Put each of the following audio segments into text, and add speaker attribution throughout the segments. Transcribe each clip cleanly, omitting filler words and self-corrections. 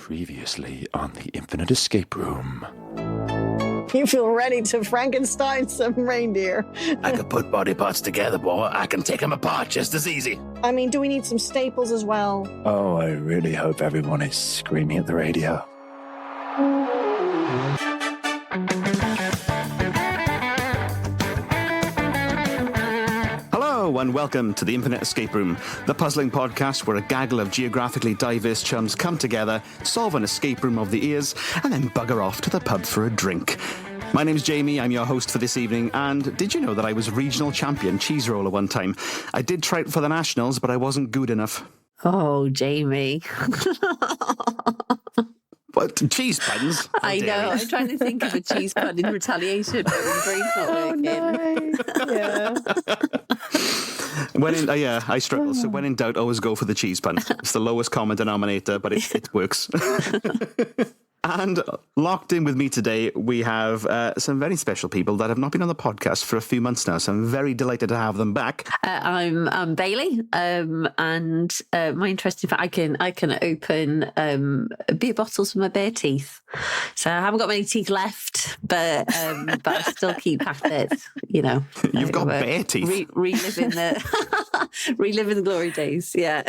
Speaker 1: Previously on the Infinite Escape Room.
Speaker 2: You feel ready to Frankenstein some reindeer.
Speaker 3: I could put body parts together, boy. I can take them apart just as easy.
Speaker 2: I mean, do we need some staples as well?
Speaker 1: Oh, I really hope everyone is screaming at the radio.
Speaker 4: Hello and welcome to the Infinite Escape Room, the puzzling podcast where a gaggle of geographically diverse chums come together, solve an escape room of the ears, and then bugger off to the pub for a drink. My name's Jamie, I'm your host for this evening, and did you know that I was regional champion cheese roller one time? I did try it for the nationals, but I wasn't good enough.
Speaker 5: Oh, Jamie.
Speaker 4: What? Cheese puns?
Speaker 5: I know. I'm trying to think of a cheese pun in retaliation, but my brain's not working.
Speaker 2: No.
Speaker 4: Yeah, I struggle. So when in doubt, always go for the cheese pun. It's the lowest common denominator, but it works. And locked in with me today, we have some very special people that have not been on the podcast for a few months now, so I'm very delighted to have them back.
Speaker 5: I'm Bailey, and my interesting fact, I can open beer bottles with my bare teeth. So I haven't got many teeth left, but I still keep at it. You know,
Speaker 4: You've got bare teeth.
Speaker 5: Reliving the glory days. Yeah.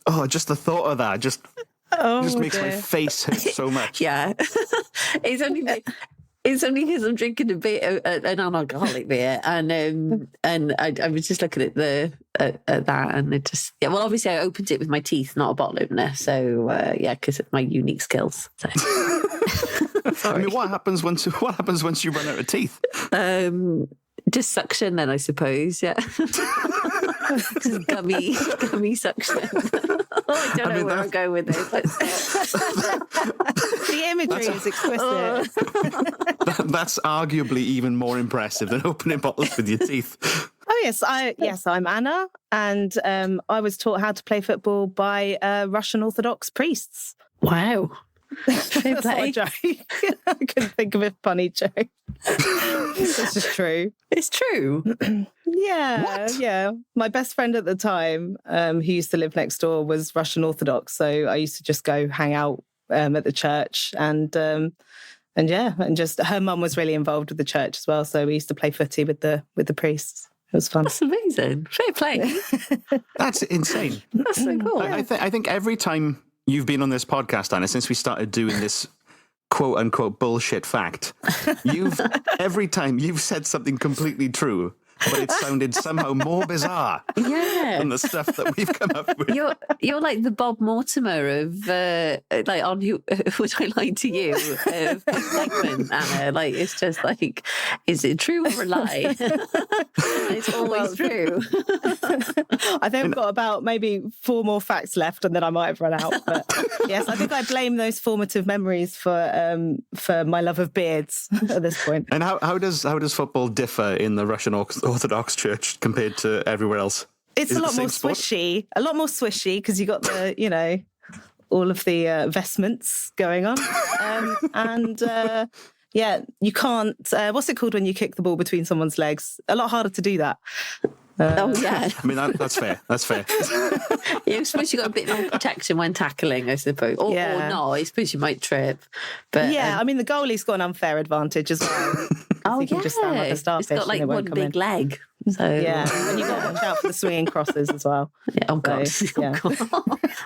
Speaker 4: Oh, just the thought of that just makes my face hurt so much.
Speaker 5: Yeah. It's only because I'm drinking a bit an non-alcoholic beer, and I was just looking at at that, and it just well, obviously I opened it with my teeth, not a bottle opener, so because of my unique skills. So.
Speaker 4: I mean, what happens once you run out of teeth?
Speaker 5: Just suction, then I suppose. Yeah. Just gummy suction. I don't know where I'm going with this.
Speaker 6: The imagery is exquisite.
Speaker 4: That's arguably even more impressive than opening bottles with your teeth.
Speaker 6: Oh yes, I'm Anna, and I was taught how to play football by Russian Orthodox priests.
Speaker 5: Wow.
Speaker 6: That's not a joke. I couldn't think of a funny joke. This is true.
Speaker 5: It's true.
Speaker 6: Yeah,
Speaker 5: What?
Speaker 6: Yeah. My best friend at the time, who used to live next door, was Russian Orthodox, so I used to just go hang out at the church, and just her mum was really involved with the church as well, so we used to play footy with the priests. It was fun.
Speaker 5: That's amazing. Fair play.
Speaker 4: That's insane.
Speaker 5: That's so cool.
Speaker 4: I think every time you've been on this podcast, Anna, since we started doing this quote unquote bullshit fact, every time you've said something completely true, but it sounded somehow more bizarre than the stuff that we've come up with.
Speaker 5: You're like the Bob Mortimer of like on Who Would I Lie to You of this segment, Anna. Like it's just like, is it true or a lie? It's always true.
Speaker 6: I think I've got about maybe 4 more facts left, and then I might have run out. But yes, I think I blame those formative memories for my love of beards at this point.
Speaker 4: And how does football differ in the Russian Orthodox Church compared to everywhere else?
Speaker 6: It's a lot more swishy, because you got the, all of the vestments going on. You can't, what's it called when you kick the ball between someone's legs? A lot harder to do that.
Speaker 5: Oh, yeah.
Speaker 4: I mean, that's fair. That's fair.
Speaker 5: Yeah, I suppose you got a bit more protection when tackling, I suppose. Or not, I suppose you might trip. But
Speaker 6: I mean, the goalie's got an unfair advantage as well.
Speaker 5: Oh,
Speaker 6: you can just stand like a starfish.
Speaker 5: It's got like one big leg. So
Speaker 6: yeah, and you've got to watch out for the swinging crosses as well.
Speaker 5: Yeah, oh, God.
Speaker 6: So, yeah.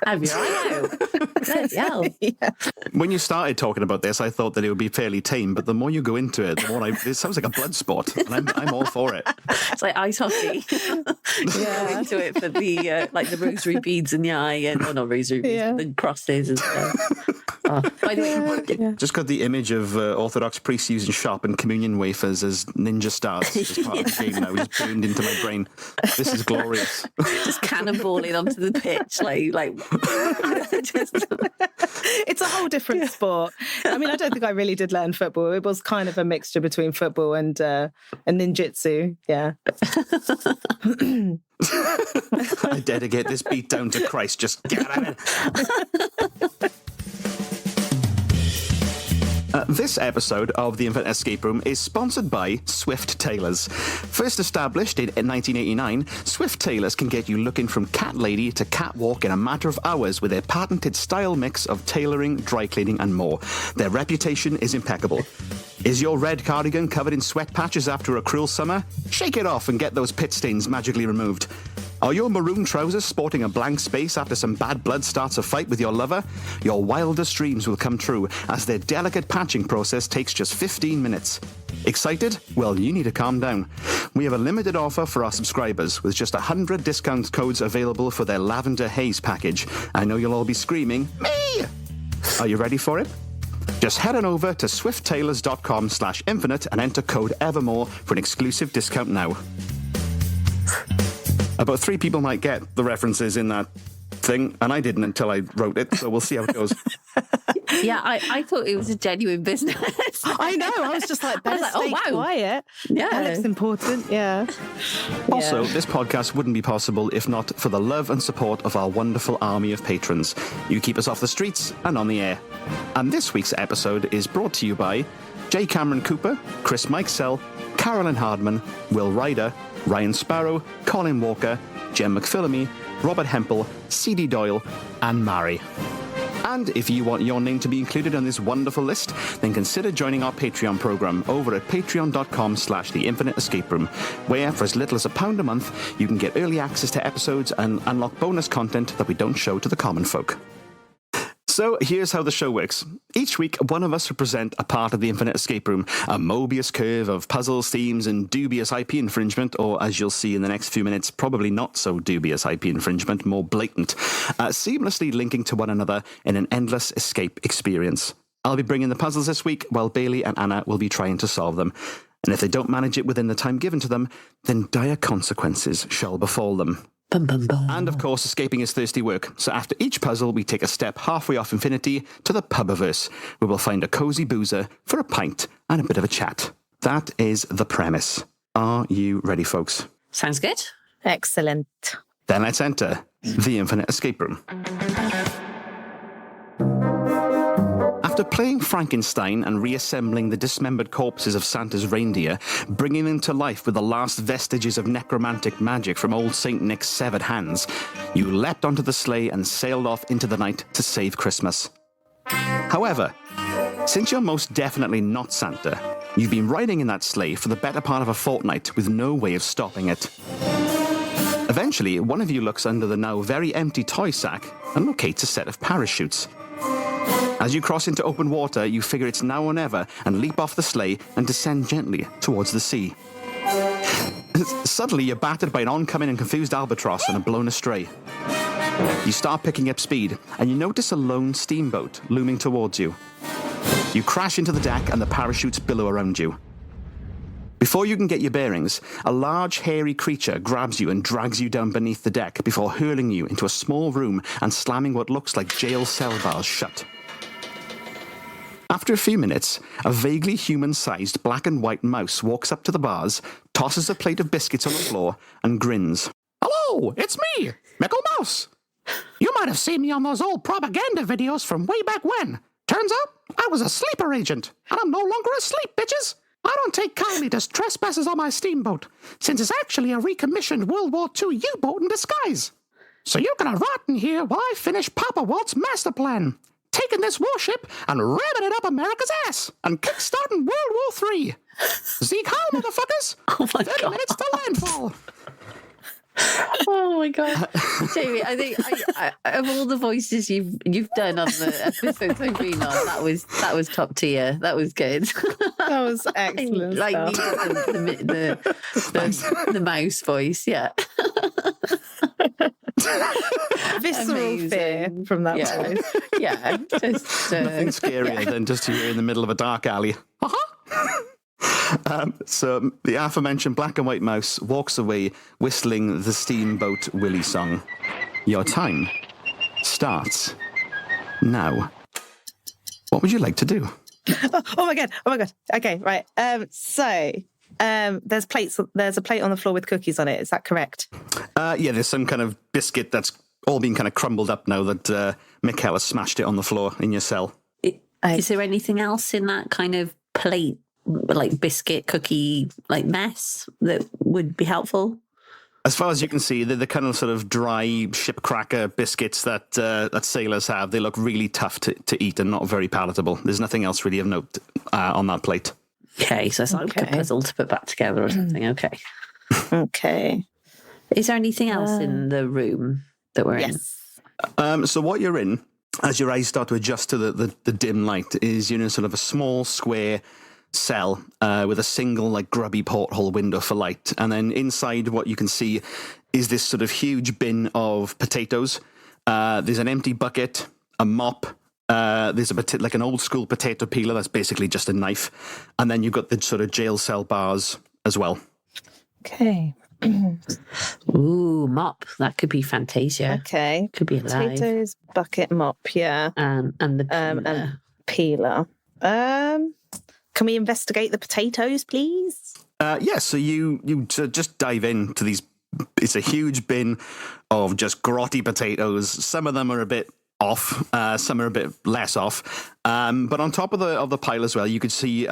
Speaker 5: Have your eye out.
Speaker 6: Yeah.
Speaker 4: When you started talking about this, I thought that it would be fairly tame, but the more you go into it, the more it sounds like a blood sport, and I'm all for it.
Speaker 5: It's like ice hockey. Go into it for the like the rosary beads in the eye, and not rosary beads, but the crosses and stuff. By the way,
Speaker 4: just got the image of Orthodox priests using sharp and communion wafers as ninja stars as part of the game now. It's burned into my brain. This is glorious.
Speaker 5: Just cannonballing onto the pitch, like.
Speaker 6: It's a whole different sport. I mean, I don't think I really did learn football. It was kind of a mixture between football and ninjutsu. Yeah.
Speaker 4: I dedicate this beat down to Christ. Just get on it. This episode of The Infinite Escape Room is sponsored by Swift Tailors. First established in 1989, Swift Tailors can get you looking from cat lady to catwalk in a matter of hours with their patented style mix of tailoring, dry cleaning and more. Their reputation is impeccable. Is your red cardigan covered in sweat patches after a cruel summer? Shake it off and get those pit stains magically removed. Are your maroon trousers sporting a blank space after some bad blood starts a fight with your lover? Your wildest dreams will come true as their delicate patching process takes just 15 minutes. Excited? Well, you need to calm down. We have a limited offer for our subscribers with just 100 discount codes available for their Lavender Haze package. I know you'll all be screaming, me! Are you ready for it? Just head on over to swifttailors.com/infinite and enter code Evermore for an exclusive discount now. About 3 people might get the references in that thing, and I didn't until I wrote it, so we'll see how it goes.
Speaker 5: Yeah, I thought it was a genuine business.
Speaker 6: I know. I was just like, better stay quiet.
Speaker 5: Yeah.
Speaker 6: That looks important. Yeah.
Speaker 4: Also, this podcast wouldn't be possible if not for the love and support of our wonderful army of patrons. You keep us off the streets and on the air. And this week's episode is brought to you by J. Cameron Cooper, Chris Mikesell, Carolyn Hardman, Will Ryder, Ryan Sparrow, Colin Walker, Jem McPhillamy, Robert Hempel, C.D. Doyle, and Mary. And if you want your name to be included on this wonderful list, then consider joining our Patreon program over at patreon.com/The Infinite Escape Room, where for as little as £1 a month, you can get early access to episodes and unlock bonus content that we don't show to the common folk. So here's how the show works. Each week, one of us will present a part of the Infinite Escape Room, a Mobius curve of puzzles, themes, and dubious IP infringement, or as you'll see in the next few minutes, probably not so dubious IP infringement, more blatant, seamlessly linking to one another in an endless escape experience. I'll be bringing the puzzles this week, while Bailey and Anna will be trying to solve them. And if they don't manage it within the time given to them, then dire consequences shall befall them.
Speaker 5: Bum, bum, bum.
Speaker 4: And of course, escaping is thirsty work. So after each puzzle, we take a step halfway off infinity to the pubiverse, where we'll find a cozy boozer for a pint and a bit of a chat. That is the premise. Are you ready, folks?
Speaker 5: Sounds good.
Speaker 6: Excellent.
Speaker 4: Then let's enter the Infinite Escape Room. After playing Frankenstein and reassembling the dismembered corpses of Santa's reindeer, bringing them to life with the last vestiges of necromantic magic from old St. Nick's severed hands, you leapt onto the sleigh and sailed off into the night to save Christmas. However, since you're most definitely not Santa, you've been riding in that sleigh for the better part of a fortnight with no way of stopping it. Eventually, one of you looks under the now very empty toy sack and locates a set of parachutes. As you cross into open water, you figure it's now or never and leap off the sleigh and descend gently towards the sea. Suddenly, you're battered by an oncoming and confused albatross and are blown astray. You start picking up speed, and you notice a lone steamboat looming towards you. You crash into the deck and the parachutes billow around you. Before you can get your bearings, a large, hairy creature grabs you and drags you down beneath the deck before hurling you into a small room and slamming what looks like jail cell bars shut. After a few minutes, a vaguely human-sized black and white mouse walks up to the bars, tosses a plate of biscuits on the floor, and grins.
Speaker 3: Hello, it's me, Mickle Mouse. You might have seen me on those old propaganda videos from way back when. Turns out I was a sleeper agent, and I'm no longer asleep, bitches. I don't take kindly to trespassers on my steamboat, since it's actually a recommissioned World War II U-boat in disguise. So you're gonna rot in here while I finish Papa Walt's master plan, taking this warship and ramming it up America's ass and kickstarting World War III. Zeke Howe, motherfuckers!
Speaker 5: Oh my
Speaker 3: 30
Speaker 5: God.
Speaker 3: minutes to landfall.
Speaker 5: Oh my God, Jamie! I think of all the voices you've done on the episodes I've been on, that was top tier. That was good.
Speaker 6: That was excellent.
Speaker 5: Like
Speaker 6: stuff.
Speaker 5: the mouse voice, yeah.
Speaker 6: Visceral fear from that voice.
Speaker 5: Yeah, just
Speaker 4: Nothing scarier than just you in the middle of a dark alley. So the aforementioned black and white mouse walks away whistling the Steamboat Willie song. Your time starts now. What would you like to do?
Speaker 6: Oh my god. Okay, right. There's plates. There's a plate on the floor with cookies on it. Is that correct?
Speaker 4: Yeah, there's some kind of biscuit that's all been kind of crumbled up now that Mikkel has smashed it on the floor in your cell.
Speaker 5: Is there anything else in that kind of plate, like biscuit, cookie, like mess that would be helpful?
Speaker 4: As far as you can see, the kind of sort of dry ship cracker biscuits that sailors have, they look really tough to eat and not very palatable. There's nothing else really of note on that plate.
Speaker 5: Okay, so it's like a puzzle to put back together or something. Okay.
Speaker 6: Okay.
Speaker 5: Is there anything else in the room that we're in?
Speaker 4: So what you're in, as your eyes start to adjust to the dim light, is you're in sort of a small square cell with a single like grubby porthole window for light, and then inside what you can see is this sort of huge bin of potatoes. There's an empty bucket, a mop. There's like an old school potato peeler that's basically just a knife, and then you've got the sort of jail cell bars as well.
Speaker 6: Okay.
Speaker 5: Ooh, mop. That could be Fantasia.
Speaker 6: Okay.
Speaker 5: Could be alive.
Speaker 6: Potatoes, bucket, mop, yeah.
Speaker 5: And the peeler.
Speaker 6: And peeler. Can we investigate the potatoes, please?
Speaker 4: Yeah, so you just dive into these. It's a huge bin of just grotty potatoes. Some of them are a bit off, some are a bit less off. But on top of the pile as well, you could see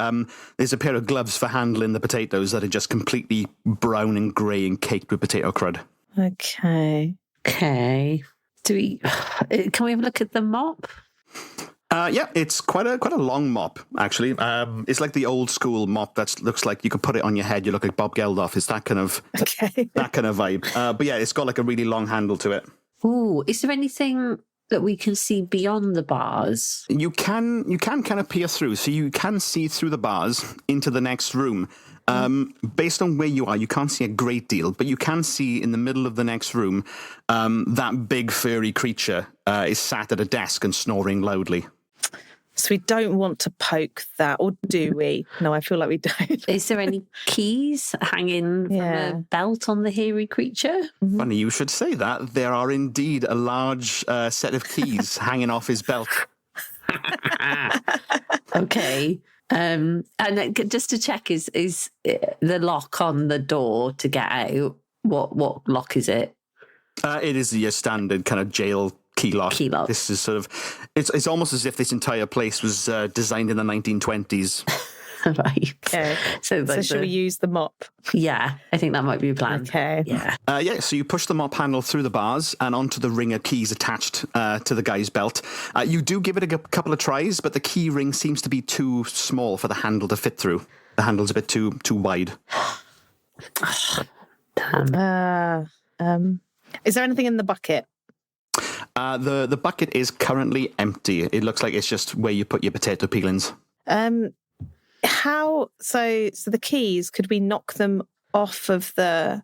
Speaker 4: there's a pair of gloves for handling the potatoes that are just completely brown and grey and caked with potato crud.
Speaker 6: Okay.
Speaker 5: Okay. Can we have a look at the mop?
Speaker 4: Yeah, it's quite a long mop, actually. It's like the old school mop that looks like you could put it on your head. You look like Bob Geldof. It's that kind of vibe. But yeah, it's got like a really long handle to it.
Speaker 5: Ooh, is there anything that we can see beyond the bars?
Speaker 4: You can kind of peer through, so you can see through the bars into the next room. Based on where you are, you can't see a great deal, but you can see in the middle of the next room that big furry creature is sat at a desk and snoring loudly.
Speaker 6: So we don't want to poke that, or do we? No, I feel like we don't.
Speaker 5: Is there any keys hanging from a belt on the hairy creature?
Speaker 4: Funny you should say that. There are indeed a large set of keys hanging off his belt.
Speaker 5: Okay. And just to check, is the lock on the door to get out? What lock is it?
Speaker 4: It is your standard kind of jail key lock. This is sort of, it's almost as if this entire place was designed in the 1920s.
Speaker 5: Right.
Speaker 6: Okay. So should we use the mop?
Speaker 5: Yeah, I think that might be a plan.
Speaker 6: Okay.
Speaker 5: Yeah.
Speaker 4: So you push the mop handle through the bars and onto the ring of keys attached to the guy's belt. You do give it a couple of tries, but the key ring seems to be too small for the handle to fit through. The handle's a bit too wide.
Speaker 5: Damn.
Speaker 6: Is there anything in the bucket?
Speaker 4: The bucket is currently empty. It looks like it's just where you put your potato peelings.
Speaker 6: How so the keys, could we knock them off of the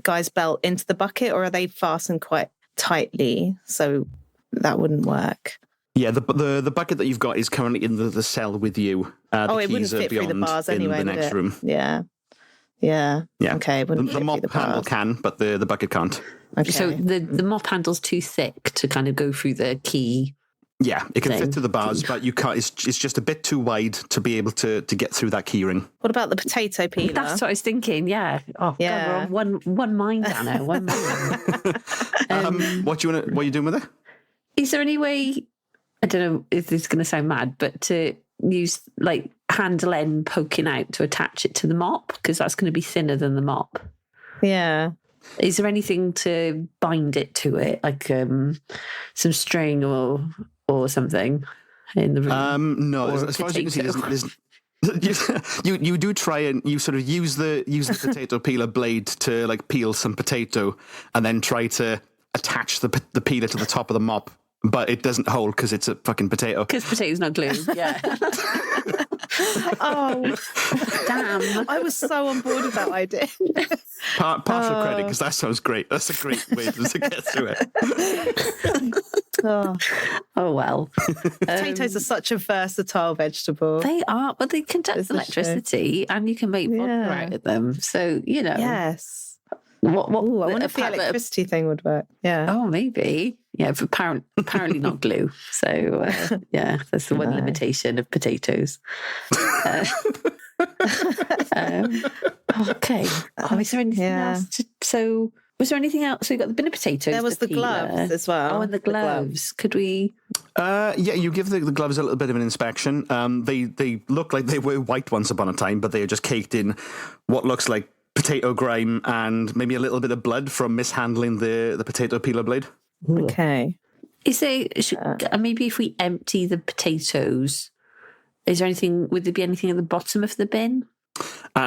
Speaker 6: guy's belt into the bucket, or are they fastened quite tightly so that wouldn't work?
Speaker 4: Yeah, the bucket that you've got is currently in the cell with you.
Speaker 6: It wouldn't fit through the bars anyway,
Speaker 4: in the next room.
Speaker 6: Yeah. Okay.
Speaker 4: The mop handle can, but the bucket can't.
Speaker 6: Okay.
Speaker 5: So the mop handle's too thick to kind of go through the key.
Speaker 4: Yeah, it can fit through the bars, but you can't. It's just a bit too wide to be able to get through that key ring.
Speaker 6: What about the potato peeler?
Speaker 5: That's what I was thinking. Yeah. Oh,
Speaker 6: yeah.
Speaker 5: God, we're on one mind, Anna. One mind.
Speaker 4: What are you doing with it?
Speaker 5: Is there any way? I don't know if this is going to sound mad, but to use like handle end poking out to attach it to the mop, because that's going to be thinner than the mop.
Speaker 6: Yeah.
Speaker 5: Is there anything to bind it to it, like some string or something in the room?
Speaker 4: No,
Speaker 5: or
Speaker 4: as far as you can see, there's you do try and you sort of use the potato peeler blade to like peel some potato, and then try to attach the peeler to the top of the mop, but it doesn't hold because it's a fucking potato.
Speaker 5: Because potato's not glue. Yeah.
Speaker 6: Oh,
Speaker 5: damn!
Speaker 6: I was so on board with that idea.
Speaker 4: Partial credit, because that sounds great. That's a great way to get through it.
Speaker 5: Oh well.
Speaker 6: Potatoes are such a versatile vegetable.
Speaker 5: They are, but they conduct electricity, and you can make vodka out of them. So
Speaker 6: Yes.
Speaker 5: What?
Speaker 6: I wonder if the electricity thing would work. Yeah.
Speaker 5: Oh, maybe. Yeah, but apparently not glue. So yeah, that's the one limitation of potatoes. Okay. Is there anything else? So was there anything else? So you got the bin of potatoes.
Speaker 6: There was the gloves as well.
Speaker 5: Oh, and the gloves. Could we?
Speaker 4: Yeah, you give the gloves a little bit of an inspection. They look like they were white once upon a time, but they are just caked in what looks like potato grime and maybe a little bit of blood from mishandling the potato peeler blade.
Speaker 6: Okay.
Speaker 5: Is there maybe if we empty the potatoes, would there be anything at the bottom of the bin?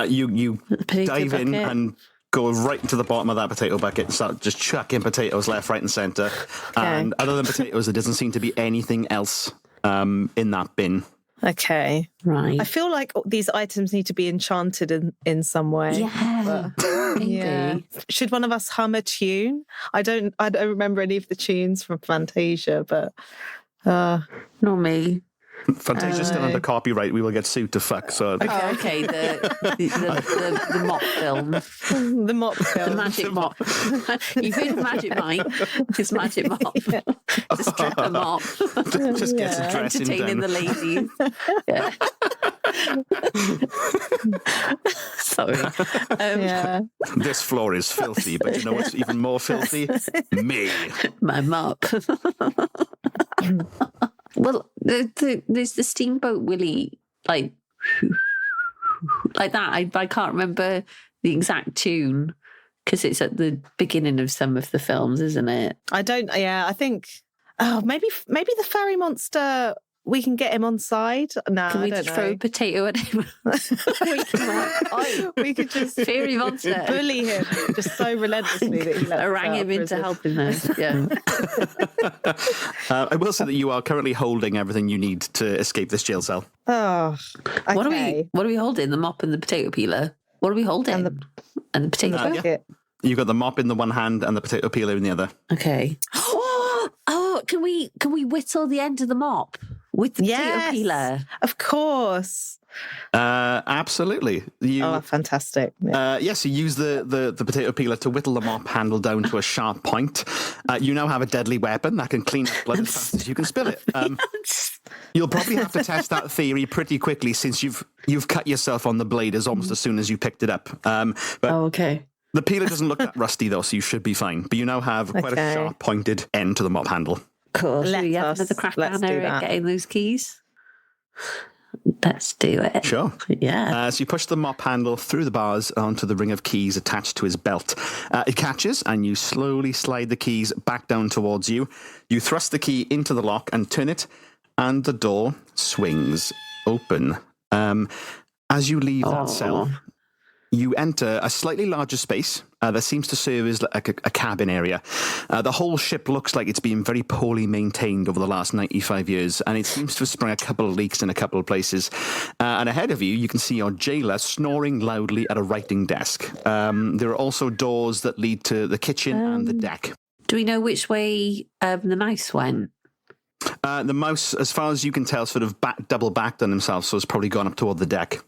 Speaker 4: You
Speaker 5: potato
Speaker 4: dive in
Speaker 5: bucket?
Speaker 4: and go right into the bottom of that potato bucket and start just chucking potatoes left, right, and centre. And other than potatoes, there doesn't seem to be anything else in that bin.
Speaker 6: Okay.
Speaker 5: Right.
Speaker 6: I feel like these items need to be enchanted in some way.
Speaker 5: Yeah. Maybe.
Speaker 6: Yeah. Should one of us hum a tune? I don't remember any of the tunes from Fantasia, but
Speaker 5: Not me.
Speaker 4: Fantasia's still under copyright. We will get sued to fuck. So
Speaker 5: Oh, okay. The mop film.
Speaker 6: the mop
Speaker 5: The
Speaker 6: film.
Speaker 5: magic mop. You've heard of Magic Mike? It's Magic Mop. Just strip a mop.
Speaker 4: just gets a dressing
Speaker 5: Entertaining
Speaker 4: down.
Speaker 5: the ladies. Yeah. Sorry.
Speaker 6: Yeah.
Speaker 4: This floor is filthy, but you know what's even more filthy? Me.
Speaker 5: My mop. Well, there's the Steamboat Willie, like that. I can't remember the exact tune because it's at the beginning of some of the films, isn't it?
Speaker 6: I think. Oh, maybe the fairy monster. We can get him on side. No,
Speaker 5: Can we
Speaker 6: I don't
Speaker 5: just throw
Speaker 6: know.
Speaker 5: a potato at him?
Speaker 6: We could just
Speaker 5: Fairy monster.
Speaker 6: bully him just so relentlessly that he lets us
Speaker 5: Harangue
Speaker 6: out
Speaker 5: him
Speaker 6: of
Speaker 5: into
Speaker 6: prison.
Speaker 5: helping us. Yeah.
Speaker 4: I will say that you are currently holding everything you need to escape this jail cell.
Speaker 6: Oh, okay.
Speaker 5: What are we holding? The mop and the potato peeler. What are we holding? And the potato peeler.
Speaker 6: Bucket.
Speaker 4: You've got the mop in the one hand and the potato peeler in the other.
Speaker 5: Okay. Oh, can we whittle the end of the mop with the potato
Speaker 6: Yes,
Speaker 5: peeler?
Speaker 6: of course.
Speaker 4: Absolutely.
Speaker 6: Oh, fantastic. Yeah.
Speaker 4: Yes, you use the potato peeler to whittle the mop handle down to a sharp point. You now have a deadly weapon that can clean up blood as fast as you can spill it. You'll probably have to test that theory pretty quickly since you've cut yourself on the blade almost as soon as you picked it up. But
Speaker 5: Okay.
Speaker 4: the peeler doesn't look that rusty though, so you should be fine. But you now have quite a sharp pointed end to the mop handle.
Speaker 5: Cool. Should we have
Speaker 6: Let's
Speaker 5: another crack
Speaker 6: do
Speaker 5: at
Speaker 6: that.
Speaker 5: getting those keys? Let's do it.
Speaker 4: Sure.
Speaker 5: Yeah.
Speaker 4: So you push the mop handle through the bars onto the ring of keys attached to his belt. It catches, and you slowly slide the keys back down towards you. You thrust the key into the lock and turn it, and the door swings open. As you leave that cell, you enter a slightly larger space that seems to serve as like a cabin area. The whole ship looks like it's been very poorly maintained over the last 95 years, and it seems to have sprung a couple of leaks in a couple of places. And ahead of you, you can see your jailer snoring loudly at a writing desk. There are also doors that lead to the kitchen and the deck.
Speaker 5: Do we know which way the mouse went?
Speaker 4: The mouse, as far as you can tell, sort of double backed on himself, so it's probably gone up toward the deck.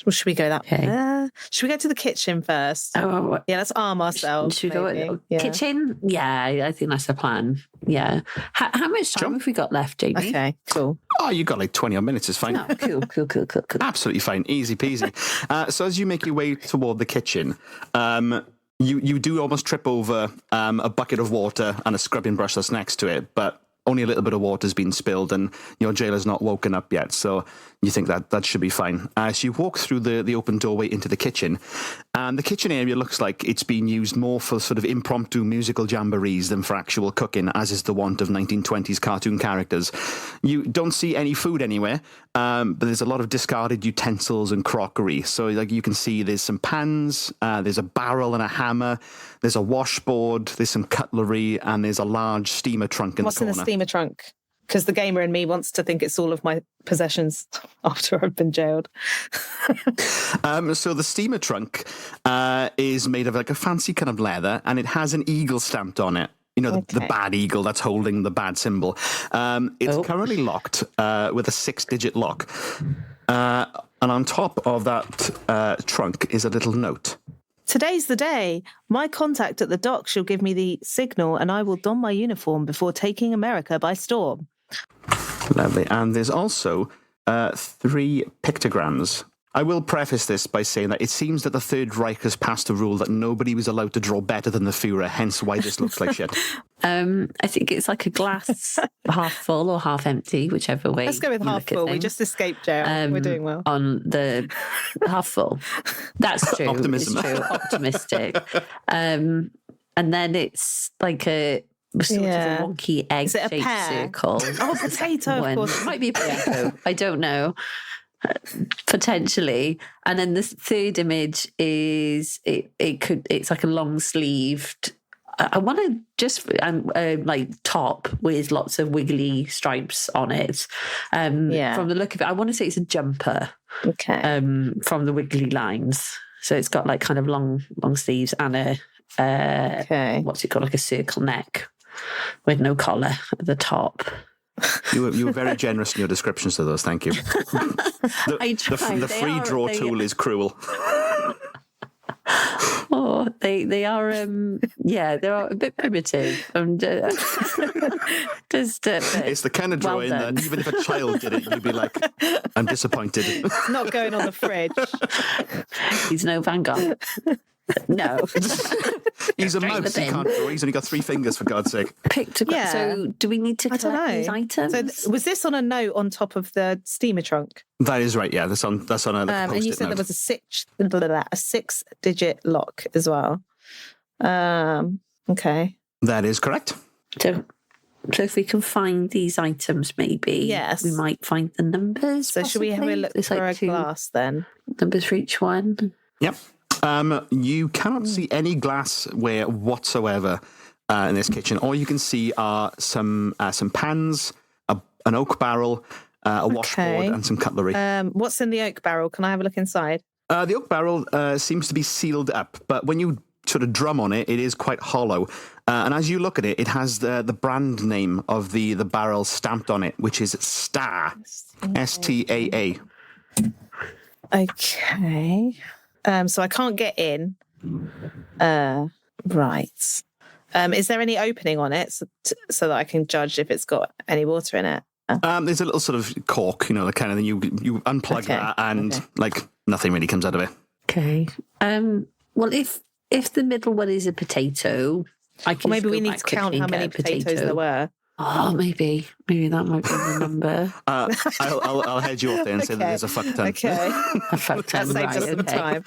Speaker 6: Well, should we go that way?
Speaker 5: Okay.
Speaker 6: Should we go to the kitchen first?
Speaker 5: Oh,
Speaker 6: Yeah, let's arm ourselves.
Speaker 5: should we go
Speaker 6: maybe.
Speaker 5: at
Speaker 6: Yeah.
Speaker 5: kitchen? Yeah, I think that's the plan. Yeah. How much time have we got left, Jamie?
Speaker 6: Okay, cool.
Speaker 4: Oh, you got like 20 odd minutes, it's fine.
Speaker 5: No, cool.
Speaker 4: Absolutely fine, easy peasy. So as you make your way toward the kitchen, you do almost trip over a bucket of water and a scrubbing brush that's next to it, but only a little bit of water's been spilled and your jailer's not woken up yet, so you think that should be fine. So you walk through the open doorway into the kitchen, and the kitchen area looks like it's been used more for sort of impromptu musical jamborees than for actual cooking, as is the wont of 1920s cartoon characters. You don't see any food anywhere, but there's a lot of discarded utensils and crockery. So like you can see there's some pans, there's a barrel and a hammer, there's a washboard, there's some cutlery, and there's a large steamer trunk in
Speaker 6: What's
Speaker 4: the
Speaker 6: in
Speaker 4: corner.
Speaker 6: the steamer trunk? Because the gamer in me wants to think it's all of my possessions after I've been jailed.
Speaker 4: So the steamer trunk is made of like a fancy kind of leather, and it has an eagle stamped on it. You know, the bad eagle that's holding the bad symbol. It's currently locked with a 6-digit lock. And on top of that trunk is a little note.
Speaker 6: Today's the day. My contact at the dock shall give me the signal and I will don my uniform before taking America by storm.
Speaker 4: Lovely. And there's also 3 pictograms I will preface this by saying that it seems that the Third Reich has passed a rule that nobody was allowed to draw better than the Führer, hence why this looks like shit.
Speaker 5: I think it's like a glass half full or half empty, whichever way.
Speaker 6: Let's go with
Speaker 5: you
Speaker 6: half
Speaker 5: look at
Speaker 6: full. We
Speaker 5: things.
Speaker 6: just escaped jail. We're doing well.
Speaker 5: On the half full. That's true.
Speaker 4: Optimism.
Speaker 5: It's true. Optimistic. And then it's like a sort of a wonky
Speaker 6: Is it a
Speaker 5: egg-shaped
Speaker 6: pear?
Speaker 5: circle.
Speaker 6: Oh, potato, of course.
Speaker 5: It might be a potato. I don't know. Potentially. And then the third image is it's like a long sleeved. I want to just like top with lots of wiggly stripes on it. From the look of it, I want to say it's a jumper.
Speaker 6: Okay.
Speaker 5: From the wiggly lines, so it's got like kind of long sleeves and a what's it called, like a circle neck with no collar at the top.
Speaker 4: You were very generous in your descriptions of those. Thank you. The free draw tool is cruel.
Speaker 5: Oh, they are they're a bit primitive and just
Speaker 4: it's the kind of drawing that even if a child did it, you'd be like, I'm disappointed.
Speaker 6: It's not going on the fridge.
Speaker 5: He's no Van Gogh. No.
Speaker 4: He's a mouse. He can't draw. He's only got 3 fingers, for God's sake.
Speaker 5: Pictograph. So do we need to collect these items?
Speaker 6: So was this on a note on top of the steamer trunk?
Speaker 4: That is right. Yeah, that's on a post-it
Speaker 6: and you said
Speaker 4: note.
Speaker 6: there was a 6-digit lock as well. Okay.
Speaker 4: That is correct.
Speaker 5: So if we can find these items, maybe we might find the numbers.
Speaker 6: So should we have a look for a glass then?
Speaker 5: Numbers for each one.
Speaker 4: Yep. You cannot see any glassware whatsoever in this kitchen. All you can see are some pans, an oak barrel, a washboard, and some cutlery.
Speaker 6: What's in the oak barrel? Can I have a look inside?
Speaker 4: The oak barrel seems to be sealed up, but when you sort of drum on it, it is quite hollow. And as you look at it, it has the brand name of the barrel stamped on it, which is Staa. STAA.
Speaker 6: Okay. So I can't get in. Right. Is there any opening on it so that I can judge if it's got any water in it?
Speaker 4: There's a little sort of cork, the kind of thing. You unplug that and like nothing really comes out of it.
Speaker 5: Okay. Well, if the middle one is a potato, I can.
Speaker 6: Or maybe we need to count how many potatoes there were.
Speaker 5: Oh, maybe that might be the number.
Speaker 4: I'll head you off there and say that there's a fuck ton.
Speaker 6: Okay,
Speaker 5: a fuck ton.
Speaker 6: That saves us some time.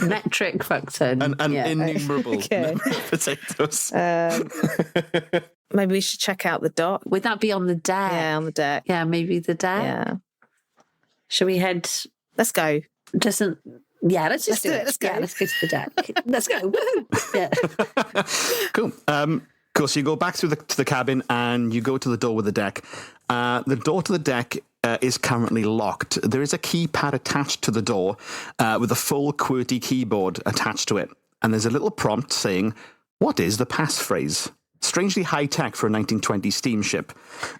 Speaker 5: Metric fuck ton.
Speaker 4: And innumerable potatoes.
Speaker 6: Maybe we should check out the dock.
Speaker 5: Would that be on the deck?
Speaker 6: Yeah, on the deck.
Speaker 5: Yeah, maybe the deck.
Speaker 6: Yeah.
Speaker 5: Shall we head?
Speaker 6: Let's go.
Speaker 5: Let's just do it.
Speaker 6: Let's go.
Speaker 5: Yeah, let's go to the deck. Let's go. Yeah.
Speaker 4: Cool. Cool. So you go back to the cabin and you go to the door with the deck. The door to the deck is currently locked. There is a keypad attached to the door with a full QWERTY keyboard attached to it. And there's a little prompt saying, "What is the passphrase?" Strangely high tech for a 1920 steamship.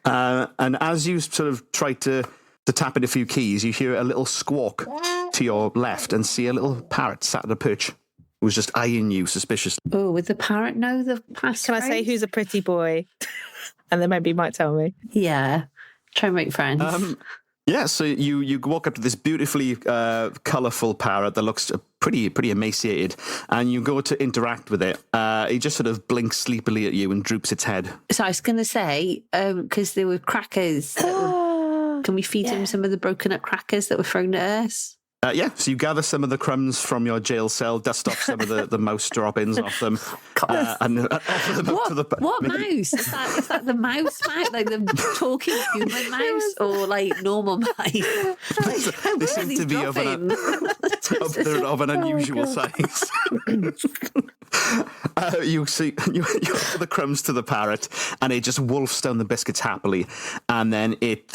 Speaker 4: And as you sort of try to tap in a few keys, you hear a little squawk to your left and see a little parrot sat at a perch. Was just eyeing you suspiciously.
Speaker 5: Oh, would the parrot know the passphrase?
Speaker 6: Can I say who's a pretty boy? And then maybe he might tell me.
Speaker 5: Yeah. Try and make friends.
Speaker 4: Yeah, so you walk up to this beautifully colourful parrot that looks pretty emaciated, and you go to interact with it. It just sort of blinks sleepily at you and droops its head.
Speaker 5: So I was going to say, because there were crackers. Can we feed him some of the broken up crackers that were thrown at us?
Speaker 4: So you gather some of the crumbs from your jail cell, dust off some of the mouse droppings off them, and offer them up to the...
Speaker 5: What mouse? Is that the mouse, like the talking human mouse, or like normal mice?
Speaker 4: They seem to be of an unusual size. You offer the crumbs to the parrot, and it just wolfs down the biscuits happily, and then it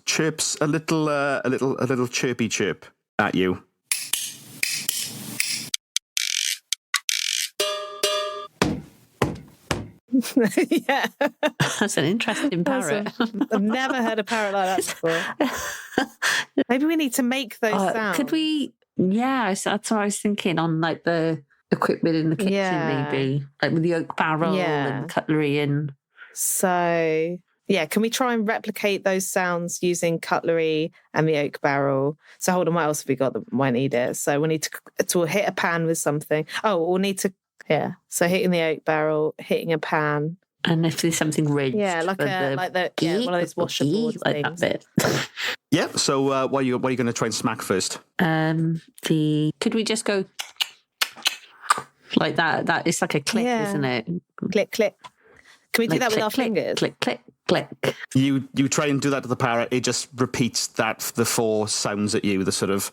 Speaker 4: chirps a little chirpy chirp at you.
Speaker 6: Yeah.
Speaker 5: That's an interesting parrot.
Speaker 6: I've never heard a parrot like that before. Maybe we need to make those sounds.
Speaker 5: Could we? Yeah, that's what I was thinking on like the equipment in the kitchen, maybe like with the oak barrel and cutlery and.
Speaker 6: So can we try and replicate those sounds using cutlery and the oak barrel? So hold on, what else have we got that might need it? So we need to hit a pan with something. Oh, we'll need to, so hitting the oak barrel, hitting a pan.
Speaker 5: And if there's something ridged.
Speaker 6: Like one of those washerboard
Speaker 5: like
Speaker 6: things.
Speaker 5: That bit.
Speaker 4: Yeah, so what are you going to try and smack first?
Speaker 5: Could we just go like that? That it's like a click, isn't it?
Speaker 6: Click, click. Can we do that with our fingers?
Speaker 5: Click, click, click.
Speaker 4: You try and do that to the parrot. It just repeats the 4 sounds at you. The sort of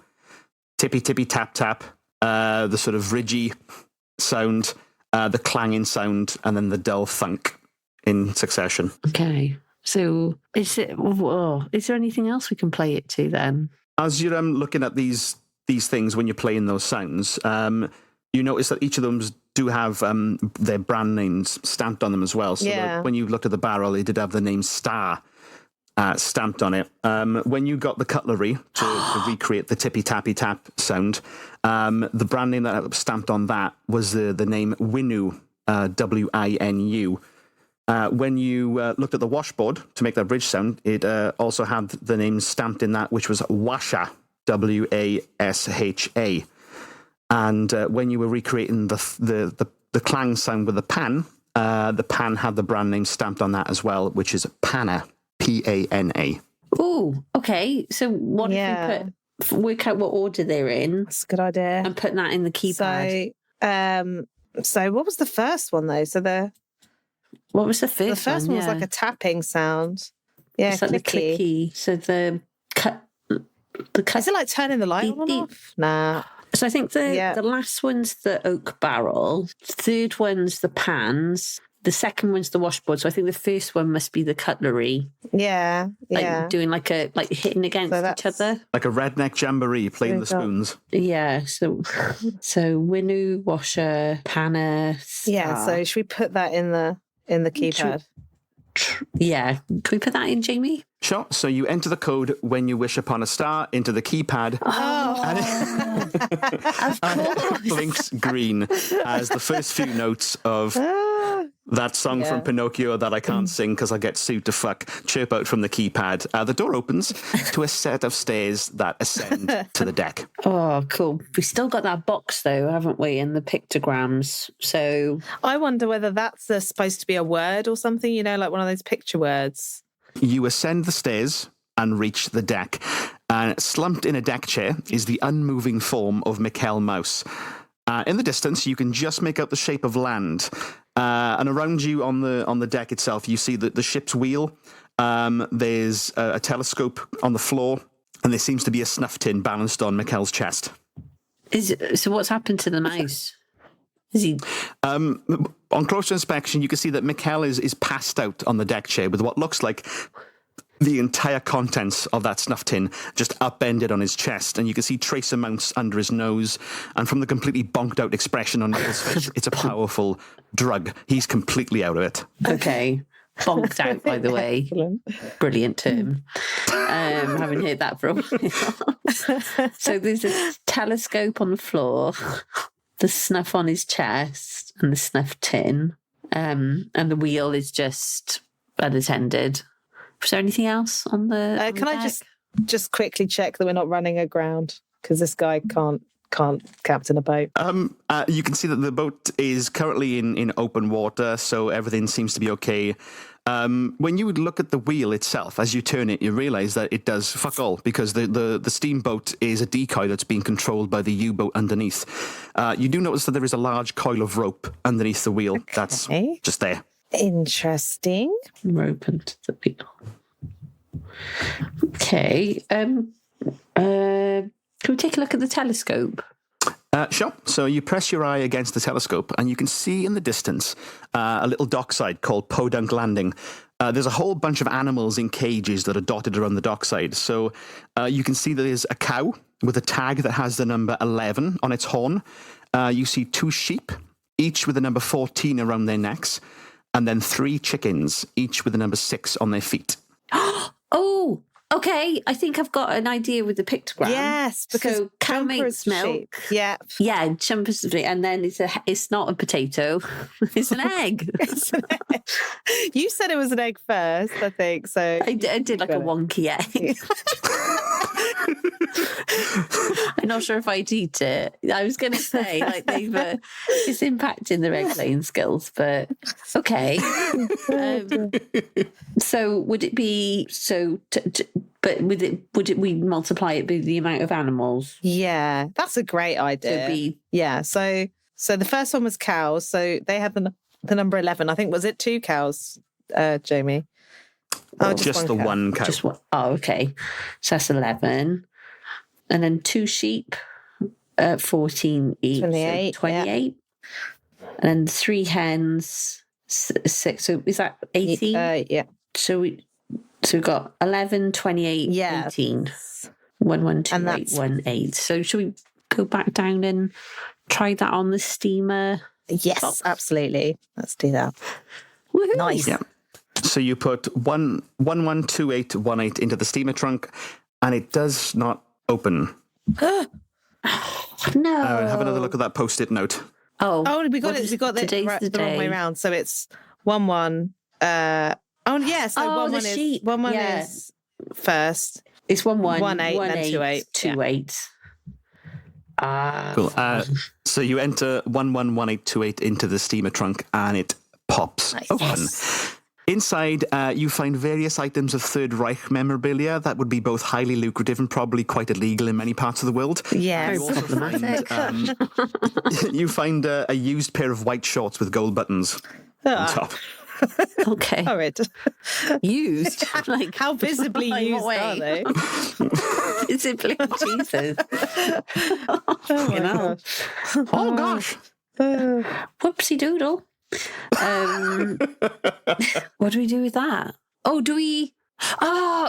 Speaker 4: tippy, tippy, tap, tap. The sort of ridgy sound. The clanging sound. And then the dull thunk in succession.
Speaker 5: Okay. So is there anything else we can play it to then?
Speaker 4: As you're looking at these things when you're playing those sounds, you notice that each of them do have their brand names stamped on them as well. So when you looked at the barrel, it did have the name Star stamped on it. When you got the cutlery to recreate the tippy tappy tap sound, the brand name that was stamped on that was the name Winu, Winu. When you looked at the washboard to make that bridge sound, it also had the name stamped in that, which was Washa, Washa. And when you were recreating the clang sound with the pan had the brand name stamped on that as well, which is Pana, Pana.
Speaker 5: Oh, okay. So what if we work out what order they're in?
Speaker 6: That's a good idea.
Speaker 5: And put that in the keypad.
Speaker 6: So what was the first one though?
Speaker 5: What was the first one?
Speaker 6: The first one was like a tapping sound. Yeah,
Speaker 5: it's like the clicky. So the cut.
Speaker 6: Is it like turning the light on and off? Nah.
Speaker 5: So I think the last one's the oak barrel, third one's the pans, the second one's the washboard. So I think the first one must be the cutlery.
Speaker 6: Yeah,
Speaker 5: like doing like hitting against each other,
Speaker 4: like a redneck jamboree playing the spoons.
Speaker 5: Yeah. So Winu, washer, panna. Star.
Speaker 6: Yeah. So should we put that in the keypad?
Speaker 5: Yeah. Can we put that in, Jamie?
Speaker 4: Sure. So you enter the code when you wish upon a star into the keypad.
Speaker 5: Oh, of course.
Speaker 4: It blinks green as the first few notes of that song from Pinocchio that I can't sing because I get sued to fuck chirp out from the keypad. The door opens to a set of stairs that ascend to the deck.
Speaker 5: Oh, cool. We've still got that box though, haven't we? And the pictograms. So
Speaker 6: I wonder whether that's supposed to be a word or something, like one of those picture words.
Speaker 4: You ascend the stairs and reach the deck. And slumped in a deck chair is the unmoving form of Mikkel Mouse. In the distance, you can just make out the shape of land. And around you on the deck itself, you see the ship's wheel. There's a telescope on the floor, and there seems to be a snuff tin balanced on Mikkel's chest.
Speaker 5: So what's happened to the mouse? Is he?
Speaker 4: On closer inspection, you can see that Mikkel is passed out on the deck chair with what looks like the entire contents of that snuff tin just upended on his chest, and you can see trace amounts under his nose. And from the completely bonked out expression on Mikkel's face, it's a powerful drug. He's completely out of it.
Speaker 5: Okay. Bonked out, by the way. Excellent. Brilliant term. Haven't heard that for a while. So there's a telescope on the floor, the snuff on his chest, and the snuff tin. And the wheel is just unattended. Was there anything else on the
Speaker 6: Can I just quickly check that we're not running aground? Because this guy can't captain a boat.
Speaker 4: You can see that the boat is currently in open water, so everything seems to be okay. When you would look at the wheel itself, as you turn it, you realise that it does fuck all, because the steamboat is a decoy that's being controlled by the U-boat underneath. You do notice that there is a large coil of rope underneath the wheel that's just there.
Speaker 6: Interesting.
Speaker 5: Rope under the wheel. Okay. Can we take a look at the telescope?
Speaker 4: Sure. So you press your eye against the telescope and you can see in the distance a little dockside called Podunk Landing. There's a whole bunch of animals in cages that are dotted around the dockside. So you can see that there's a cow with a tag that has the number 11 on its horn. You see 2 sheep, each with the number 14 around their necks. And then 3 chickens, each with the number 6 on their feet.
Speaker 5: Oh, Okay, I think I've got an idea with the pictogram.
Speaker 6: Yes, because
Speaker 5: so cow
Speaker 6: jumper
Speaker 5: makes
Speaker 6: is sheep.
Speaker 5: milk.
Speaker 6: Yeah.
Speaker 5: Yeah, jumpers, and then it's not a potato, it's an egg.
Speaker 6: It's an egg. You said it was an egg first, I think. So
Speaker 5: I did like a wonky egg. I'm not sure if I'd eat it. I was going to say like it's impacting their egg laying skills, but okay. So would it be but would we multiply it by the amount of animals?
Speaker 6: Yeah, that's a great idea. Yeah. So the first one was cows. So they had the number 11. I think, was it 2 cows, Jamie?
Speaker 4: Oh, just the one cow.
Speaker 5: Just one. Oh, okay. So that's 11. And then 2 sheep, 14 each.
Speaker 6: 28.
Speaker 5: So 28. Yeah. And then 3 hens, 6. So is that 18?
Speaker 6: Yeah.
Speaker 5: So we've got 11, 28, 18. 1, 1, 2, 8, 1, 8. So should we go back down and try that on the steamer?
Speaker 6: Yes, absolutely. Let's do that.
Speaker 5: Woohoo.
Speaker 6: Nice.
Speaker 4: Yeah. So you put 112818 into the steamer trunk, and it does not open.
Speaker 5: No.
Speaker 4: Have another look at that post-it note.
Speaker 6: Oh, we got it. We got the wrong way around. So it's 1-1. Yes. So 1-1 is 1-1 is first.
Speaker 5: It's 1-1,
Speaker 6: 1-8,
Speaker 5: 1-8,
Speaker 6: 2-8.
Speaker 5: 2-8.
Speaker 4: Cool. So you enter 111828 into the steamer trunk, and it pops open.
Speaker 6: Yes.
Speaker 4: Inside, you find various items of Third Reich memorabilia that would be both highly lucrative and probably quite illegal in many parts of the world.
Speaker 6: Yeah,
Speaker 5: Very problematic.
Speaker 4: You find a used pair of white shorts with gold buttons on top.
Speaker 5: Okay.
Speaker 6: All right.
Speaker 5: Used? Like,
Speaker 6: how visibly used are they?
Speaker 5: Visibly, Jesus.
Speaker 6: Oh, gosh.
Speaker 5: Oh, gosh. Whoopsie doodle. What do we do with that?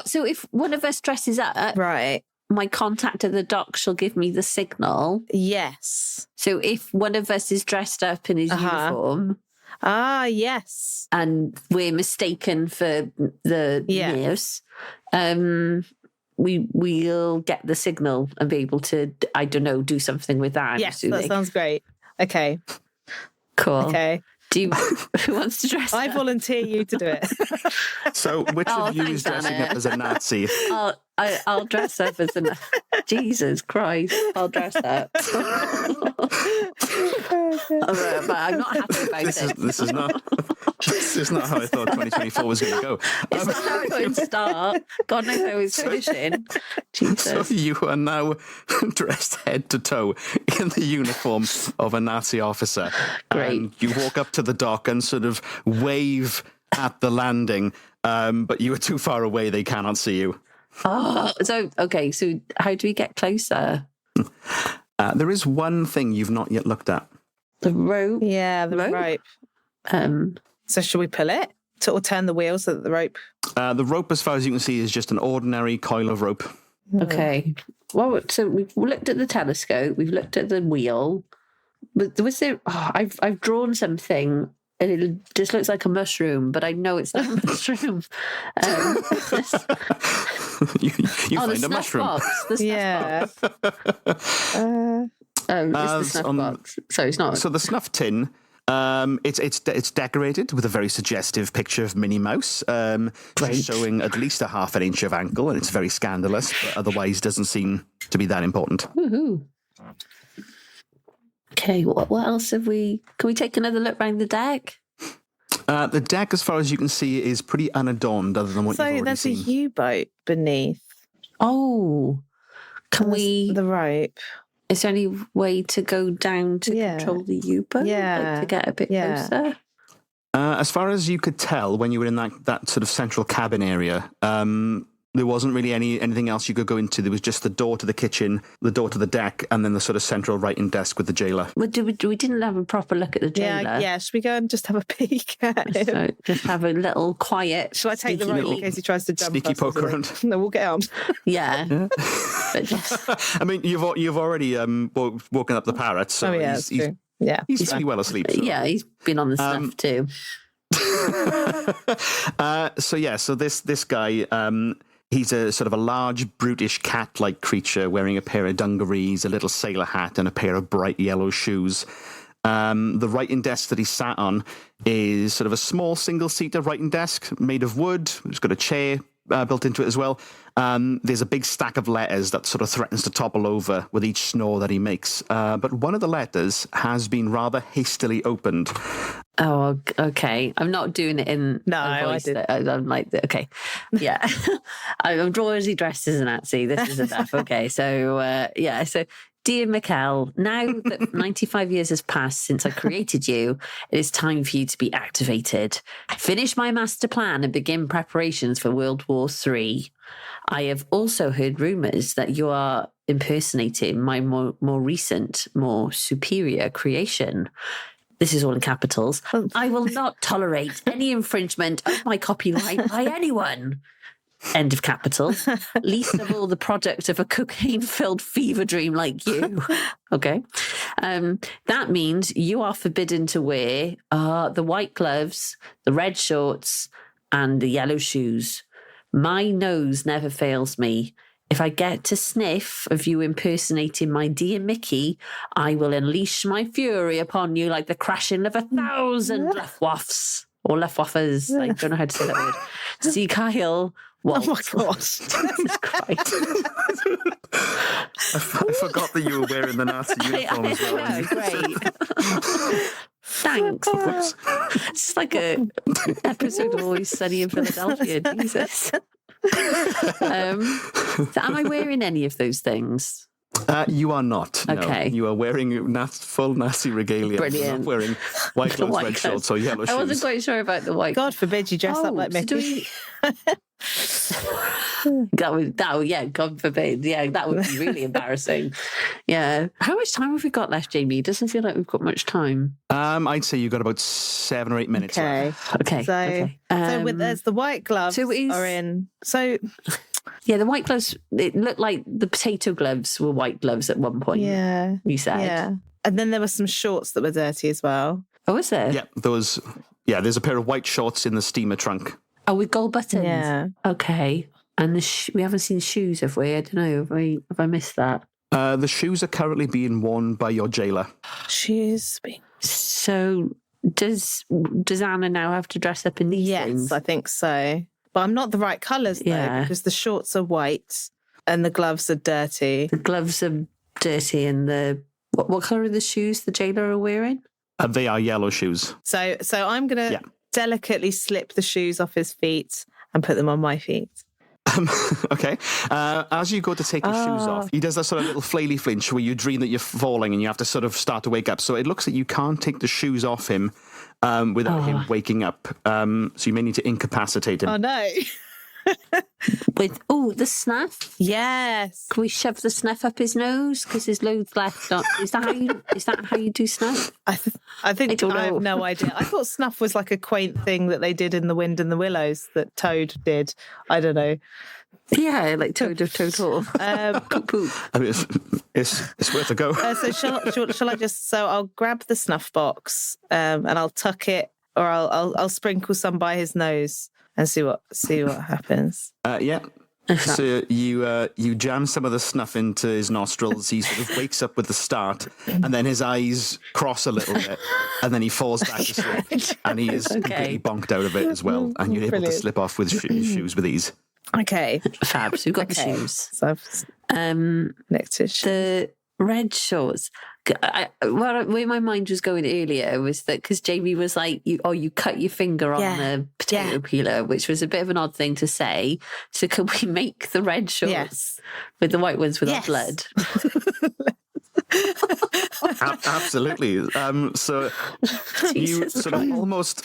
Speaker 5: So if one of us dresses up,
Speaker 6: Right.
Speaker 5: my contact at the dock shall give me the signal.
Speaker 6: Yes.
Speaker 5: So if one of us is dressed up in his uniform,
Speaker 6: yes,
Speaker 5: and we're mistaken for the nurse, we'll get the signal and be able to, I don't know, do something with that.
Speaker 6: Yes, that sounds great. Okay.
Speaker 5: Cool.
Speaker 6: Okay.
Speaker 5: Who wants to dress up?
Speaker 6: I volunteer you to do it.
Speaker 4: So which of you is dressing up as a Nazi?
Speaker 5: I'll dress up as a Jesus Christ. I'll dress up. But I'm not happy about it.
Speaker 4: This is not how I thought 2024 was going to go.
Speaker 5: It's not how it's going to start. God knows how it's finishing. Jesus.
Speaker 4: So you are now dressed head to toe in the uniform of a Nazi officer.
Speaker 5: Great.
Speaker 4: And you walk up to the dock and sort of wave at the landing, but you are too far away, they cannot see you.
Speaker 5: Oh, so how do we get closer?
Speaker 4: There is one thing you've not yet looked at.
Speaker 5: The rope?
Speaker 6: Yeah, the rope. So should we pull it or turn the wheel so that the rope?
Speaker 4: The rope, as far as you can see, is just an ordinary coil of rope.
Speaker 5: Okay. Well, so we've looked at the telescope, we've looked at the wheel, but was there? I've drawn something. And it just looks like a mushroom, but I know it's not a mushroom.
Speaker 4: You find a mushroom.
Speaker 5: Box, the snuff box. It's the snuff box. So it's not.
Speaker 4: So the snuff tin, it's decorated with a very suggestive picture of Minnie Mouse, showing at least a half an inch of ankle, and it's very scandalous, but otherwise doesn't seem to be that important.
Speaker 5: Woohoo. Okay, what else have we... Can we take another look around the deck?
Speaker 4: The deck, as far as you can see, is pretty unadorned other than what you've already seen.
Speaker 6: So there's a U-boat beneath.
Speaker 5: Oh, can we...
Speaker 6: The rope.
Speaker 5: Is there any way to go down to control the U-boat?
Speaker 6: Yeah.
Speaker 5: Like to get a bit closer?
Speaker 4: As far as you could tell when you were in that sort of central cabin area, there wasn't really anything else you could go into. There was just the door to the kitchen, the door to the deck, and then the sort of central writing desk with the jailer.
Speaker 5: Well, we didn't have a proper look at the jailer.
Speaker 6: Yeah. Should we go and just have a peek at him?
Speaker 5: So just have a little quiet...
Speaker 6: Shall I take the rope in case he tries to jump
Speaker 4: sneaky
Speaker 6: us
Speaker 4: poke around?
Speaker 6: No, we'll get on.
Speaker 5: Yeah. But just...
Speaker 4: I mean, you've already woken up the parrot, so
Speaker 6: that's true.
Speaker 4: He's pretty well asleep. So.
Speaker 5: Yeah, he's been on the snuff too.
Speaker 4: So this guy... He's a sort of a large, brutish cat-like creature wearing a pair of dungarees, a little sailor hat, and a pair of bright yellow shoes. The writing desk that he sat on is sort of a small single-seater writing desk made of wood. It's got a chair built into it as well. There's a big stack of letters that sort of threatens to topple over with each snore that he makes. But one of the letters has been rather hastily opened.
Speaker 5: Oh, okay. I'm not doing it in a voice. I'm like, okay. Yeah. I'm drawing dressed as a Nazi. This is enough. Okay. So, So, dear Mikkel, now that 95 years has passed since I created you, it is time for you to be activated. Finish my master plan and begin preparations for World War III. I have also heard rumours that you are impersonating my more recent, more superior creation. This is all in capitals. I will not tolerate any infringement of my copyright by anyone. End of capital. Least of all the product of a cocaine-filled fever dream like you. Okay. That means you are forbidden to wear the white gloves, the red shorts, and the yellow shoes. My nose never fails me. If I get to sniff of you impersonating my dear Mickey, I will unleash my fury upon you like the crashing of 1,000 Luftwaffes. Or Luftwaffes. I don't know how to say that word. See Kyle. Walt.
Speaker 6: Oh my God.
Speaker 5: Jesus Christ.
Speaker 4: I forgot that you were wearing the Nazi uniform as well.
Speaker 5: Yeah, great. Thanks. It's like a episode of Always Sunny in Philadelphia. Jesus. So am I wearing any of those things?
Speaker 4: You are not. No.
Speaker 5: Okay.
Speaker 4: You are wearing full Nazi regalia.
Speaker 5: Brilliant.
Speaker 4: You're not wearing white gloves, red shorts, or yellow shoes.
Speaker 5: I wasn't quite sure about the white.
Speaker 6: God forbid you dress up like Mickey.
Speaker 5: God forbid. Yeah, that would be really embarrassing. Yeah. How much time have we got left, Jamie? It doesn't feel like we've got much time.
Speaker 4: I'd say you've got about 7 or 8 minutes left.
Speaker 5: Okay.
Speaker 6: So there's the white gloves
Speaker 5: so
Speaker 6: are in. So
Speaker 5: yeah, the white gloves, it looked like the potato gloves were white gloves at one point.
Speaker 6: Yeah.
Speaker 5: You said.
Speaker 6: Yeah. And then there were some shorts that were dirty as well.
Speaker 5: Oh, is there?
Speaker 4: Yeah, there's a pair of white shorts in the steamer trunk.
Speaker 5: Oh, with gold buttons?
Speaker 6: Yeah.
Speaker 5: Okay. And we haven't seen shoes, have we? I don't know. Have I missed that?
Speaker 4: The shoes are currently being worn by your jailer.
Speaker 6: Shoes.
Speaker 5: So does Anna now have to dress up in these things?
Speaker 6: Yes, I think so. But I'm not the right colours though, because the shorts are white and the gloves are dirty.
Speaker 5: The gloves are dirty and what colour are the shoes the jailer are wearing?
Speaker 4: They are yellow shoes.
Speaker 6: So I'm going to delicately slip the shoes off his feet and put them on my feet.
Speaker 4: Okay. As you go to take his shoes off, he does that sort of little flaily flinch where you dream that you're falling and you have to sort of start to wake up. So it looks like you can't take the shoes off him without him waking up. So you may need to incapacitate him.
Speaker 6: Oh, no.
Speaker 5: With the snuff?
Speaker 6: Yes.
Speaker 5: Can we shove the snuff up his nose because there's loads left? Is that how you do snuff?
Speaker 6: I think I have no idea. I thought snuff was like a quaint thing that they did in The Wind and the Willows that Toad did. I don't know.
Speaker 5: Yeah, like Toad of Toad Hall. Poop.
Speaker 4: I mean, it's worth a go.
Speaker 6: So shall I just? So I'll grab the snuff box and I'll tuck it, or I'll sprinkle some by his nose and see what happens.
Speaker 4: Yeah. So you jam some of the snuff into his nostrils. He sort of wakes up with the start, and then his eyes cross a little bit, and then he falls back to sleep, and he is completely bonked out of it as well. And you're able to slip off with shoes with ease.
Speaker 6: Okay,
Speaker 5: fab. So we've got the shoes.
Speaker 6: So I've next to
Speaker 5: the red shorts. Where my mind was going earlier was that because Jamie was like, you cut your finger on the potato peeler, which was a bit of an odd thing to say. So can we make the red shorts with the white ones with our blood?
Speaker 4: Absolutely. So you sort of almost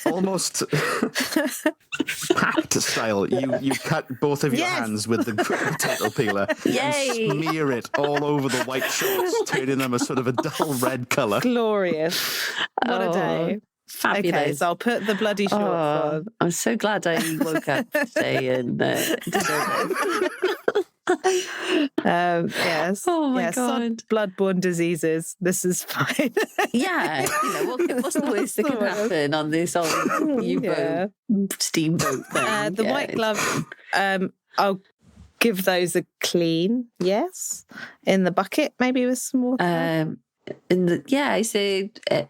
Speaker 4: packed style. You cut both of your hands with the potato peeler and smear it all over the white shorts, turning them a sort of a dull red colour.
Speaker 6: Glorious. What a day.
Speaker 5: Fabulous.
Speaker 6: Okay, so I'll put the bloody shorts on.
Speaker 5: I'm so glad I woke up today and deserve it.
Speaker 6: Yes.
Speaker 5: Oh my God.
Speaker 6: Bloodborne diseases. This is fine.
Speaker 5: Yeah. What's the worst that can happen on this old U-boat steamboat thing?
Speaker 6: The white glove. I'll give those a clean, yes, in the bucket, maybe with some water.
Speaker 5: I said, have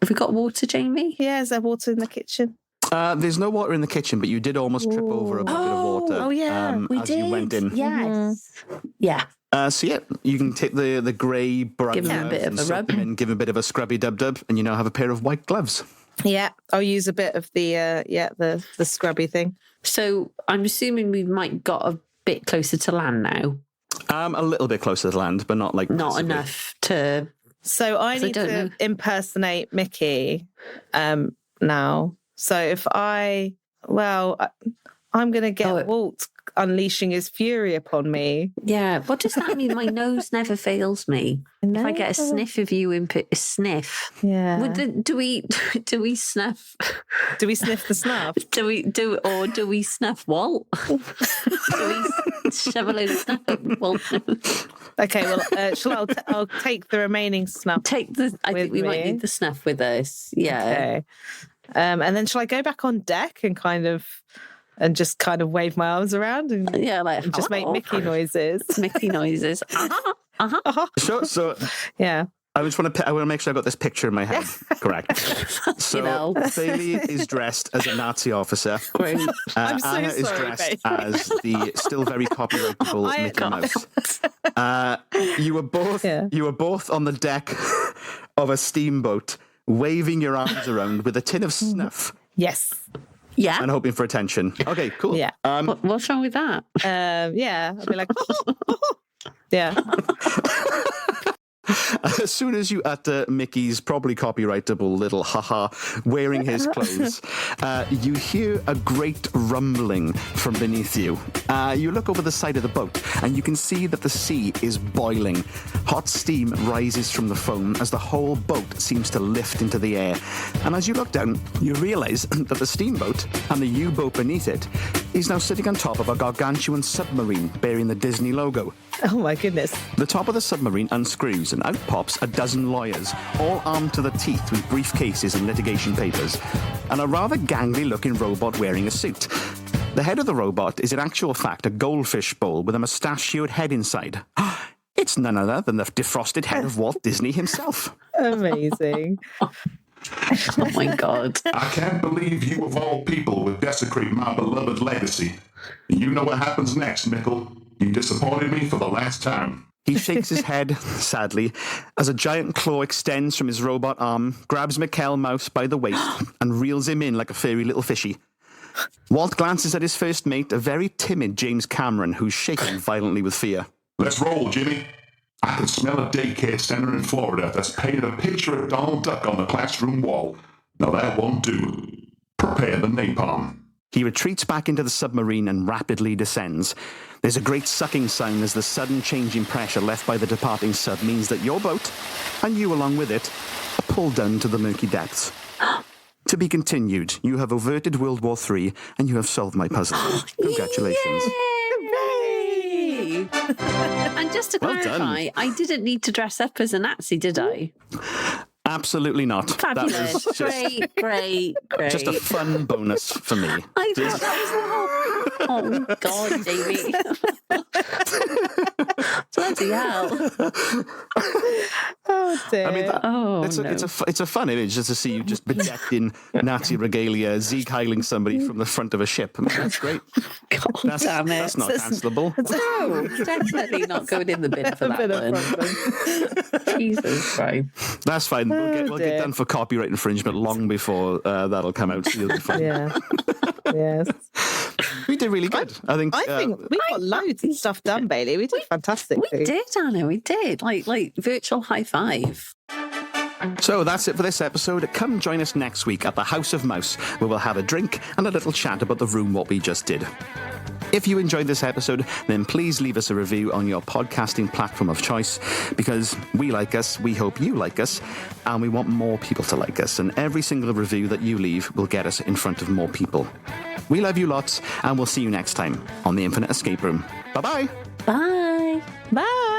Speaker 5: we got water, Jamie?
Speaker 6: Yeah, is there water in the kitchen?
Speaker 4: There's no water in the kitchen, but you did almost trip over a bucket of water.
Speaker 6: Oh, yeah.
Speaker 5: We
Speaker 4: as
Speaker 5: did.
Speaker 4: you went in.
Speaker 5: Yes. Yeah.
Speaker 4: So yeah, you can take the grey brown
Speaker 5: Give 'em a bit
Speaker 4: gloves
Speaker 5: of a
Speaker 4: and soak
Speaker 5: rub.
Speaker 4: them in, give 'em a bit of a scrubby dub, and you now have a pair of white gloves.
Speaker 6: Yeah, I'll use a bit of the scrubby thing.
Speaker 5: So I'm assuming we might got a bit closer to land now.
Speaker 4: A little bit closer to land, but not like
Speaker 5: Not
Speaker 4: massively.
Speaker 5: enough to.
Speaker 6: So I need
Speaker 5: don't
Speaker 6: to
Speaker 5: know.
Speaker 6: impersonate Mickey now. So if I'm going to get Walt unleashing his fury upon me.
Speaker 5: Yeah. What does that mean? My nose never fails me. If I get a sniff of you, a sniff.
Speaker 6: Yeah.
Speaker 5: Do we snuff?
Speaker 6: Do we sniff the snuff?
Speaker 5: Do we snuff Walt? Do we shove a load of snuff at Walt?
Speaker 6: Okay, well, I'll take the remaining snuff.
Speaker 5: I think we might need the snuff with us. Yeah.
Speaker 6: Okay. And then shall I go back on deck and just kind of wave my arms around and just make Mickey noises?
Speaker 5: Mickey noises.
Speaker 4: So
Speaker 6: Yeah.
Speaker 4: I want to make sure I got this picture in my head correct. So Bailey is dressed as a Nazi officer.
Speaker 5: Great.
Speaker 6: I'm so
Speaker 4: Anna is
Speaker 6: sorry,
Speaker 4: dressed
Speaker 6: Bailey.
Speaker 4: as the still very copyrightable Mickey Mouse. You were both on the deck of a steamboat, waving your arms around with a tin of snuff.
Speaker 6: Yes.
Speaker 5: Yeah.
Speaker 4: And hoping for attention. Okay, cool.
Speaker 6: Yeah.
Speaker 5: What's wrong with that?
Speaker 6: Yeah. I'll be like, yeah.
Speaker 4: As soon as you utter Mickey's probably copyrightable little haha wearing his clothes, you hear a great rumbling from beneath you. You look over the side of the boat and you can see that the sea is boiling. Hot steam rises from the foam as the whole boat seems to lift into the air. And as you look down, you realize that the steamboat and the U-boat beneath it is now sitting on top of a gargantuan submarine bearing the Disney logo.
Speaker 6: Oh my goodness.
Speaker 4: The top of the submarine unscrews and out pops a dozen lawyers, all armed to the teeth with briefcases and litigation papers, and a rather gangly looking robot wearing a suit. The head of the robot is in actual fact a goldfish bowl with a mustachioed head inside. It's none other than the defrosted head of Walt Disney himself.
Speaker 6: Amazing.
Speaker 5: Oh my God.
Speaker 7: I can't believe you of all people would desecrate my beloved legacy. You know what happens next, Mickle. You disappointed me for the last time.
Speaker 4: He shakes his head, sadly, as a giant claw extends from his robot arm, grabs Mikkel Mouse by the waist, and reels him in like a furry little fishy. Walt glances at his first mate, a very timid James Cameron, who's shaking violently with fear.
Speaker 7: Let's roll, Jimmy. I can smell a daycare center in Florida that's painted a picture of Donald Duck on the classroom wall. Now that won't do. Prepare the napalm.
Speaker 4: He retreats back into the submarine and rapidly descends. There's a great sucking sound as the sudden change in pressure left by the departing sub means that your boat, and you along with it, are pulled down to the murky depths. To be continued. You have averted World War III and you have solved my puzzle. Congratulations.
Speaker 5: Yay! And just to
Speaker 4: Well
Speaker 5: clarify,
Speaker 4: done.
Speaker 5: I didn't need to dress up as a Nazi, did I?
Speaker 4: Absolutely not.
Speaker 5: Fabulous.
Speaker 4: That was just,
Speaker 5: Great.
Speaker 4: just a fun bonus for me.
Speaker 5: I thought that was oh God, Jamie. Bloody hell.
Speaker 6: Oh dear.
Speaker 4: I mean,
Speaker 5: no.
Speaker 4: it's a fun image just to see you just bedecked in Nazi regalia, Sieg-heiling somebody from the front of a ship. I mean, that's great.
Speaker 5: God
Speaker 4: That's,
Speaker 5: damn it.
Speaker 4: that's not cancelable.
Speaker 5: No, definitely not going in the bin for that one. Jesus Christ.
Speaker 4: That's fine. We'll get
Speaker 6: dear.
Speaker 4: done for copyright infringement long before that'll come out. So you'll be fine.
Speaker 6: Yeah. Yes.
Speaker 4: We did really good. I think
Speaker 6: we got loads of stuff done, Bailey. We did fantastic.
Speaker 5: We did, Anna, we did. Like virtual high five.
Speaker 4: So that's it for this episode. Come join us next week at the House of Mouse, where we'll have a drink and a little chat about the room what we just did. If you enjoyed this episode, then please leave us a review on your podcasting platform of choice, because we like us, we hope you like us, and we want more people to like us. And every single review that you leave will get us in front of more people. We love you lots, and we'll see you next time on the Infinite Escape Room. Bye-bye.
Speaker 5: Bye.
Speaker 6: Bye.